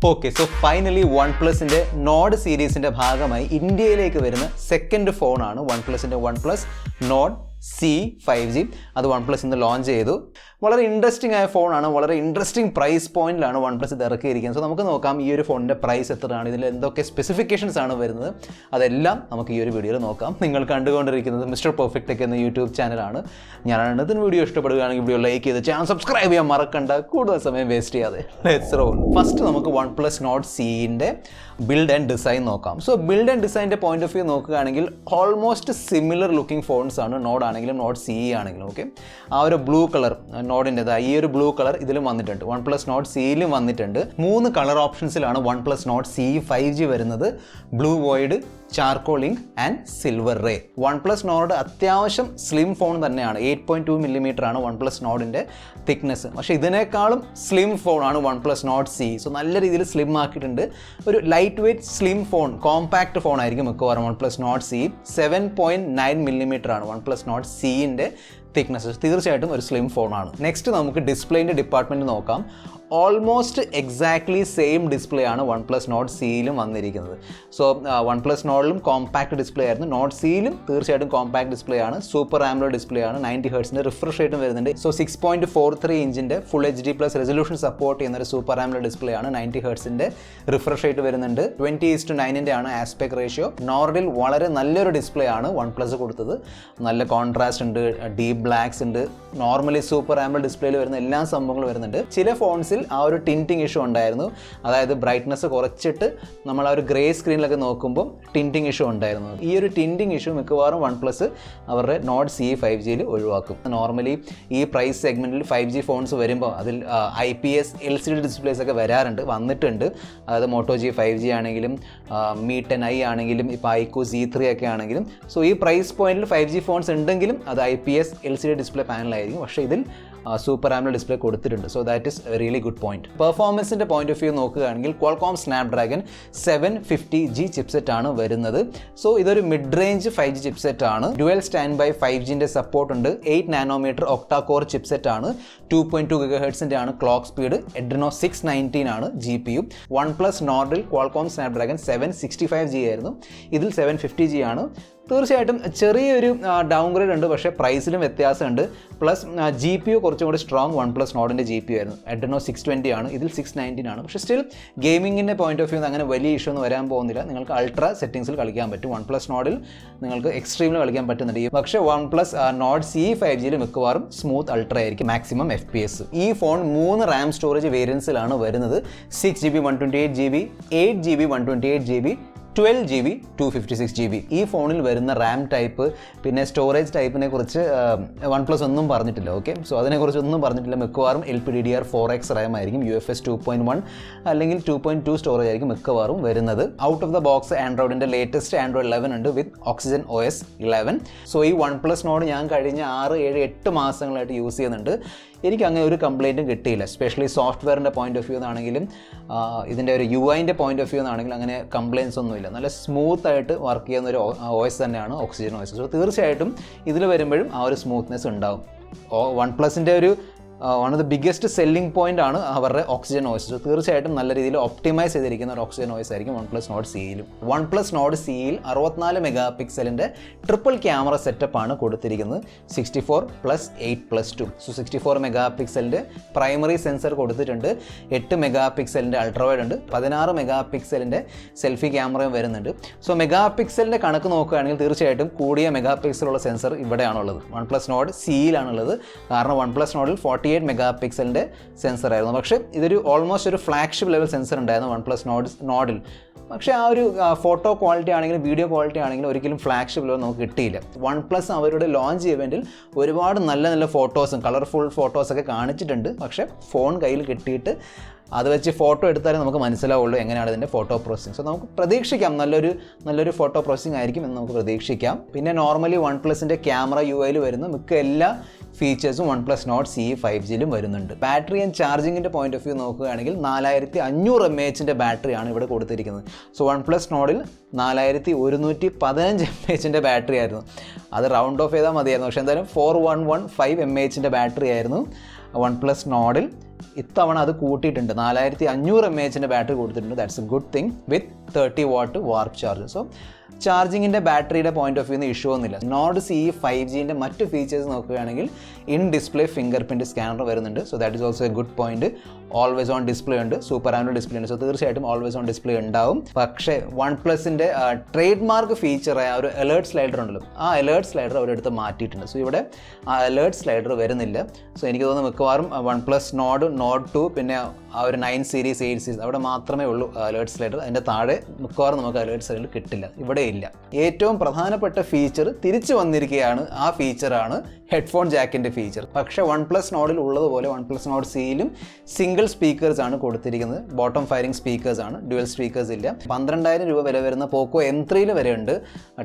Okay, so finally OnePlus Nord series ഭാഗമായി ഇന്ത്യയിലേക്ക് വരുന്ന സെക്കൻഡ് ഫോണാണ് OnePlus Nord CE 5G. അത് OnePlus ഇന്ന് ലോഞ്ച് ചെയ്തു. വളരെ ഇൻട്രസ്റ്റിംഗ് ആയ ഫോണാണ്. വളരെ ഇൻട്രസ്റ്റിംഗ് പ്രൈസ് പോയിന്റിലാണ് OnePlus ഇത് ഇറക്കിയിരിക്കുന്നത്. സോ നമുക്ക് നോക്കാം ഈ ഒരു ഫോണിൻ്റെ പ്രൈസ് എത്രയാണ്, ഇതിൽ എന്തൊക്കെ സ്പെസിഫിക്കേഷൻസ് ആണ് വരുന്നത്, അതെല്ലാം നമുക്ക് ഈ ഒരു വീഡിയോയിൽ നോക്കാം. നിങ്ങൾ കണ്ടുകൊണ്ടിരിക്കുന്നത് മിസ്റ്റർ പെർഫെക്റ്റ് ടെക് എന്ന യൂട്യൂബ് ചാനലാണ്. ഞാനാണ് ഇതിന് വീഡിയോ ഇഷ്ടപ്പെടുകയാണെങ്കിൽ വീഡിയോ ലൈക്ക് ചെയ്ത് ചാനൽ സബ്സ്ക്രൈബ് ചെയ്യാൻ മറക്കണ്ട. കൂടുതൽ സമയം വേസ്റ്റ് ചെയ്യാതെ ലെറ്റ്സ് റോൾ. ഫസ്റ്റ് നമുക്ക് OnePlus Nord CE build and design നോക്കാം. സോ ബിൽഡ് ആൻഡ് ഡിസൈൻ്റെ പോയിന്റ് ഓഫ് വ്യൂ നോക്കുകയാണെങ്കിൽ ഓൾമോസ്റ്റ് സിമിലർ ലുക്കിംഗ് ഫോൺസ് ആണ് നോഡ് ആണെങ്കിലും Nord CE ആണെങ്കിലും. ഓക്കെ, ആ ഒരു ബ്ലൂ കളർ നോഡിൻ്റെത്, ഈ ഒരു ബ്ലൂ കളർ ഇതിലും വന്നിട്ടുണ്ട്, OnePlus Nord CEയിലും വന്നിട്ടുണ്ട്. 3 കളർ ഓപ്ഷൻസിലാണ് OnePlus Nord CE 5G വരുന്നത്: blue void, charcoal ink and silver ray. OnePlus Nord അത്യാവശ്യം സ്ലിം ഫോൺ തന്നെയാണ്. 8.2 mm ആണ് OnePlus Nordൻ്റെ തിക്നെസ്. പക്ഷേ ഇതിനേക്കാളും സ്ലിം ഫോണാണ് OnePlus Nord CE. സോ നല്ല രീതിയിൽ സ്ലിം ആക്കിയിട്ടുണ്ട്. ഒരു light weight slim phone, compact phone ആയിരിക്കും മിക്കവാറും OnePlus Nord CE. 7.9 mm ആണ് OnePlus Nord CEൻ്റെ തിക്നെസ്. തീർച്ചയായിട്ടും ഒരു സ്ലിം ഫോണാണ്. നെക്സ്റ്റ് നമുക്ക് ഡിസ്പ്ലേൻ്റെ ഡിപ്പാർട്ട്മെൻറ്റ് നോക്കാം. ഓൾമോസ്റ്റ് എക്സാക്ട്ലി സെയിം ഡിസ്പ്ലേ ആണ് OnePlus Nord CEയിലും വന്നിരിക്കുന്നത്. സോ OnePlus Nordലും കോമ്പാക്ട് ഡിസ്പ്ലേ ആയിരുന്നു, Nord CEയിലും തീർച്ചയായിട്ടും കോമ്പാക്ട് ഡിസ്പ്ലേ ആണ്. സൂപ്പർ ആംബ്ലോഡ് ഡിസ്പ്ലേ ആണ്. 90 Hz റിഫ്രഷ് റേറ്റും വരുന്നുണ്ട്. സോ 6.43 ഇഞ്ചിൻ്റെ ഫുൾ HD+ റെസൊല്യൂഷൻ സപ്പോർട്ട് ചെയ്യുന്ന ഒരു സൂപ്പർ ആംബ്ലോഡ് ഡിസ്പ്ലേ ആണ്. 90 Hz റിഫ്രഷ് റേറ്റ് വരുന്നുണ്ട്. 20:9 ആണ് ആസ്പെക്ട് റേഷ്യോ. നോർഡിൽ വളരെ നല്ലൊരു ഡിസ്പ്ലേ ആണ് OnePlus കൊടുത്തത്. നല്ല കോൺട്രാസ്റ്റ് ഉണ്ട്, ഡീപ് ബ്ലാക്സ് ഉണ്ട്. നോർമലി സൂപ്പർ ആംബ്ലോഡ് ഡിസ്പ്ലേയിൽ വരുന്ന എല്ലാ സംഭവങ്ങളും വരുന്നുണ്ട്. ചില ഫോൺസിൽ ആ ഒരു ടിൻറ്റിങ് ഇഷ്യൂ ഉണ്ടായിരുന്നു. അതായത് ബ്രൈറ്റ്നസ് കുറച്ചിട്ട് നമ്മൾ ആ ഒരു ഗ്രേ സ്ക്രീനിലൊക്കെ നോക്കുമ്പോൾ ടിൻറ്റിങ് ഇഷ്യൂ ഉണ്ടായിരുന്നു. ഈ ഒരു ടിൻറ്റിങ് ഇഷ്യൂ മിക്കവാറും OnePlus അവരുടെ Nord CE 5Gയിൽ ഒഴിവാക്കും. നോർമലി ഈ പ്രൈസ് സെഗ്മെൻറ്റിൽ 5G ഫോൺസ് വരുമ്പോൾ അതിൽ IPS LCD ഡിസ്പ്ലേസ് ഒക്കെ വന്നിട്ടുണ്ട്. അതായത് Moto G 5G ആണെങ്കിലും Mi 10i ആണെങ്കിലും ഇപ്പോൾ iQOO Z3 ഒക്കെ ആണെങ്കിലും. സോ ഈ പ്രൈസ് പോയിന്റിൽ 5G ഫോൺസ് ഉണ്ടെങ്കിലും അത് IPS LCD ഡിസ്പ്ലേ പാനലായിരിക്കും. പക്ഷേ ഇതിൽ സൂപ്പർ ആംബ്ലോഡ് ഡിസ്പ്ലേ കൊടുത്തിട്ടുണ്ട്. So that is really good point. പെർഫോമൻസിൻ്റെ പോയിന്റ് ഓഫ് വ്യൂ നോക്കുകയാണെങ്കിൽ Qualcomm Snapdragon 750G ചിപ്സെറ്റ് ആണ് വരുന്നത്. സോ ഇതൊരു മിഡ് റേഞ്ച് 5G ചിപ്സെറ്റ് ആണ്. ഡ്യുവൽ സ്റ്റാൻഡ് ബൈ 5Gൻ്റെ സപ്പോർട്ട് ഉണ്ട്. 8 nm ഒക്ടാ കോർ ചിപ്സെറ്റ് ആണ്. 2.2 GHz ആണ് ക്ലോക്ക് സ്പീഡ്. Adreno 619 ആണ് GPU. OnePlus Nordൽ Qualcomm Snapdragon 765G ആയിരുന്നു, ഇതിൽ 750G ആണ്. തീർച്ചയായിട്ടും ചെറിയൊരു ഡൗൺഗ്രേഡ് ഉണ്ട്, പക്ഷേ പ്രൈസിലും വ്യത്യാസമുണ്ട്. പ്ലസ് GPU കുറച്ചും കൂടി സ്ട്രോങ് OnePlus Nordൻ്റെ GPU ആയിരുന്നു. Adreno 620 ആണ്, ഇതിൽ 619 ആണ്. പക്ഷേ സ്റ്റിൽ ഗെയിമിങ്ങിൻ്റെ പോയിന്റ് ഓഫ് വ്യൂ അങ്ങനെ വലിയ ഇഷ്യൂ ഒന്നും വരാൻ പോകുന്നില്ല. നിങ്ങൾക്ക് അൾട്രാ സെറ്റിംഗ്സിൽ കളിക്കാൻ പറ്റും. OnePlus Nordൽ നിങ്ങൾക്ക് എക്സ്ട്രീമിൽ കളിക്കാൻ പറ്റുന്നുണ്ട്. പക്ഷേ OnePlus Nord CE 5Gയിൽ മിക്കവാറും സ്മൂത്ത് അൾട്രാ ആയിരിക്കും, മാക്സിമം FPS. ഈ ഫോൺ 3 RAM സ്റ്റോറേജ് വേരിയൻസിലാണ് വരുന്നത്. 6GB 128GB, 8GB 128GB, 12GB 256GB. ഈ ഫോണിൽ വരുന്ന റാം ടൈപ്പ് പിന്നെ സ്റ്റോറേജ് ടൈപ്പിനെ കുറിച്ച് OnePlus ഒന്നും പറഞ്ഞിട്ടില്ല. ഓക്കെ, സോ അതിനെക്കുറിച്ച് ഒന്നും പറഞ്ഞിട്ടില്ല. മിക്കവാറും LPDDR4X റാം ആയിരിക്കും, UFS 2.1 അല്ലെങ്കിൽ 2.2 സ്റ്റോറേജ് ആയിരിക്കും മിക്കവാറും വരുന്നത്. ഔട്ട് ഓഫ് ദ ബോക്സ് ആൻഡ്രോയിഡിൻ്റെ ലേറ്റസ്റ്റ് Android 11 ഉണ്ട് വിത്ത് Oxygen OS 11. സോ ഈ OnePlus Nord ഞാൻ കഴിഞ്ഞ 6, 7, 8 മാസങ്ങളായിട്ട് യൂസ് ചെയ്യുന്നുണ്ട്. എനിക്ക് അങ്ങനെ ഒരു കംപ്ലയിൻറ്റും കിട്ടിയില്ല. സ്പെഷ്യലി സോഫ്റ്റ്വെയറിൻ്റെ പോയിന്റ് ഓഫ് വ്യൂ എന്നാണെങ്കിലും ഇതിൻ്റെ ഒരു UIൻ്റെ പോയിന്റ് ഓഫ് വ്യൂ എന്നാണെങ്കിലും അങ്ങനെ കംപ്ലയിൻസ് ഒന്നുമില്ല. നല്ല സ്മൂത്ത് ആയിട്ട് വർക്ക് ചെയ്യുന്ന ഒരു OS തന്നെയാണ് Oxygen OS. സോ തീർച്ചയായിട്ടും ഇതിൽ വരുമ്പോഴും ആ ഒരു സ്മൂത്ത്നെസ് ഉണ്ടാവും. OnePlusൻ്റെ ഒരു one of the biggest selling point ആണ് അവരുടെ Oxygen OS. സോ തീർച്ചയായിട്ടും നല്ല രീതിയിൽ ഒപ്റ്റിമൈസ് ചെയ്തിരിക്കുന്ന ഒരു Oxygen OS ആയിരിക്കും OnePlus Nord CEയിലും. OnePlus Nord CEയിൽ 64 MP triple camera setup ആണ് കൊടുത്തിരിക്കുന്നത്. 64+8+2. സോ 64 MP പ്രൈമറി സെൻസർ കൊടുത്തിട്ടുണ്ട്. 8 MP അൾട്രാവൈഡ് ഉണ്ട്. 16 MP സെൽഫി ക്യാമറയും വരുന്നുണ്ട്. സോ മെഗാപിക്സലിൻ്റെ കണക്ക് നോക്കുകയാണെങ്കിൽ തീർച്ചയായിട്ടും കൂടിയ മെഗാപിക്സലുള്ള സെൻസർ ഇവിടെയാണുള്ളത്, OnePlus Nord CEയിലാണുള്ളത്. കാരണം OnePlus Nordൽ 48 MP സെൻസർ ആയിരുന്നു. പക്ഷേ ഇതൊരു ഓൾമോസ്റ്റ് ഒരു ഫ്ലാഗ്ഷിപ്പ് ലെവൽ സെൻസർ ഉണ്ടായിരുന്നു OnePlus Nordൽ. പക്ഷേ ആ ഒരു ഫോട്ടോ ക്വാളിറ്റി ആണെങ്കിലും വീഡിയോ ക്വാളിറ്റി ആണെങ്കിലും ഒരിക്കലും ഫ്ലാഗ്ഷിപ്പ് ലെവൽ നമുക്ക് കിട്ടിയില്ല. OnePlus അവരുടെ ലോഞ്ച് ഇവൻറ്റിൽ ഒരുപാട് നല്ല ഫോട്ടോസും കളർഫുൾ ഫോട്ടോസൊക്കെ കാണിച്ചിട്ടുണ്ട്. പക്ഷേ ഫോൺ കയ്യിൽ കിട്ടിയിട്ട് അത് വെച്ച് ഫോട്ടോ എടുത്താലേ നമുക്ക് മനസ്സിലാവുള്ളൂ എങ്ങനെയാണ് ഇതിൻ്റെ ഫോട്ടോ പ്രോസസ്സിങ്. സോ നമുക്ക് പ്രതീക്ഷിക്കാം നല്ലൊരു ഫോട്ടോ പ്രോസസ്സിങ് ആയിരിക്കും എന്ന് നമുക്ക് പ്രതീക്ഷിക്കാം. പിന്നെ നോർമലി OnePlusൻ്റെ ക്യാമറ UIയിൽ വരുന്ന മിക്ക എല്ലാ ഫീച്ചേഴ്സും OnePlus Nord CE 5Gയിലും വരുന്നുണ്ട്. ബാറ്ററി ആൻഡ് ചാർജിങ്ങിൻ്റെ പോയിന്റ് ഓഫ് വ്യൂ നോക്കുകയാണെങ്കിൽ 4500 mAh ബാറ്ററിയാണ് ഇവിടെ കൊടുത്തിരിക്കുന്നത്. സോ OnePlus Nordൽ 4115 mAh ബാറ്ററി ആയിരുന്നു. അത് റൗണ്ട് ഓഫ് ചെയ്താൽ മതിയായിരുന്നു. പക്ഷേ എന്തായാലും 4115 mAh ബാറ്ററി ആയിരുന്നു OnePlus Nordൽ ഇത്തവണ അത് കൂട്ടിയിട്ടുണ്ട്. 4500 mAh ബാറ്ററി കൊടുത്തിട്ടുണ്ട്. That's a good thing with 30 watt warp charge. So ചാർജിങ്ങിൻ്റെ ബാറ്ററിയുടെ പോയിന്റ് ഓഫ് വ്യൂന്ന് ഇഷ്യൂ ഒന്നുമില്ല. Nord CE 5Gൻ്റെ മറ്റ് ഫീച്ചേഴ്സ് നോക്കുകയാണെങ്കിൽ in display fingerprint scanner വരുന്നുണ്ട്. So that is also a good point. Always on display ഉണ്ട്, സൂപ്പർ ആംഡ്രോയിഡ് ഡിസ്പ്ലേ ഉണ്ട്. സോ തീർച്ചയായിട്ടും ഓൾവേസ് ഓൺ ഡിസ്പ്ലേ ഉണ്ടാവും. പക്ഷേ OnePlusൻ്റെ ട്രേഡ് മാർക്ക് ഫീച്ചറായ ഒരു അലേർട്ട് സ്ലൈഡർ ഉണ്ടല്ലോ, ആ അലേർട്ട് സ്ലൈഡർ അവരെടുത്ത് മാറ്റിയിട്ടുണ്ട്. സോ ഇവിടെ ആ അലേർട്ട് സ്ലൈഡർ വരുന്നില്ല. സോ എനിക്ക് തോന്നുന്നു മിക്കവാറും OnePlus Nord, Nord 2, പിന്നെ ആ ഒരു 9 സീരീസ് 8 സീരീസ് അവിടെ മാത്രമേ ഉള്ളൂ അലേർട്ട് സ്ലൈഡർ. അതിൻ്റെ താഴെ മിക്കവാറും നമുക്ക് അലേർട്ട് സ്ലൈഡർ കിട്ടില്ല, ഇവിടെ ഇല്ല. ഏറ്റവും പ്രധാനപ്പെട്ട ഫീച്ചർ തിരിച്ചു വന്നിരിക്കുകയാണ്. ആ ഫീച്ചറാണ് ഹെഡ്ഫോൺ ജാക്കിൻ്റെ ഫീച്ചർ. പക്ഷേ OnePlus Nordൽ ഉള്ളതുപോലെ OnePlus Nord CEയിലും സിംഗിൾ സ്പീക്കേഴ്സ് ആണ് കൊടുത്തിരിക്കുന്നത്. ബോട്ടം ഫയറിംഗ് സ്പീക്കേഴ്സ് ആണ്, ഡ്യുവൽ സ്പീക്കേഴ്സ് ഇല്ല. 12,000 രൂപ വില വരുന്ന പോക്കോ M3ൽ വരെ ഉണ്ട്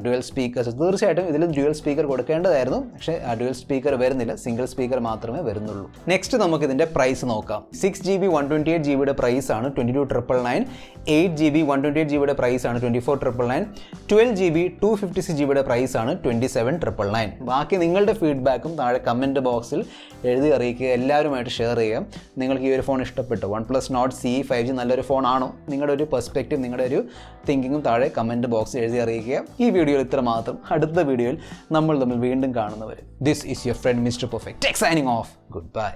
ഡ്യുവൽ സ്പീക്കേഴ്സ്. തീർച്ചയായിട്ടും ഇതിൽ ഡ്യുവൽ സ്പീക്കർ കൊടുക്കേണ്ടതായിരുന്നു, പക്ഷേ ഡ്യുവൽ സ്പീക്കർ വരുന്നില്ല, സിംഗിൾ സ്പീക്കർ മാത്രമേ വരുന്നുള്ളൂ. നെക്സ്റ്റ് നമുക്ക് ഇതിൻ്റെ പ്രൈസ് നോക്കാം. 6GB 128GB പ്രൈസ് ആണ് 22,999. 8GB 128GB പ്രൈസ് ആണ് 24,999. 12GB 256GB പ്രൈസ് ആണ് 27,999. ബാക്കി നിങ്ങളുടെ ഫീഡ്ബാക്കും താഴെ കമൻറ്റ് ബോക്സിൽ എഴുതി അറിയിക്കുക, എല്ലാവരുമായിട്ട് ഷെയർ ചെയ്യുക. നിങ്ങൾക്ക് ഈ ഒരു ഫോൺ ഇഷ്ടപ്പെട്ടു, OnePlus Nord CE 5G നല്ലൊരു ഫോണാണോ? നിങ്ങളുടെ ഒരു പെർസ്പെക്റ്റീവ്, നിങ്ങളുടെ ഒരു തിങ്കിങ്ങും താഴെ കമൻറ്റ് ബോക്സിൽ എഴുതി അറിയിക്കുക. ഈ വീഡിയോയിൽ ഇത്ര മാത്രം. അടുത്ത വീഡിയോയിൽ നമ്മൾ തമ്മിൽ വീണ്ടും കാണുന്നവരെ, this is your friend mister perfect, signing off. Good bye.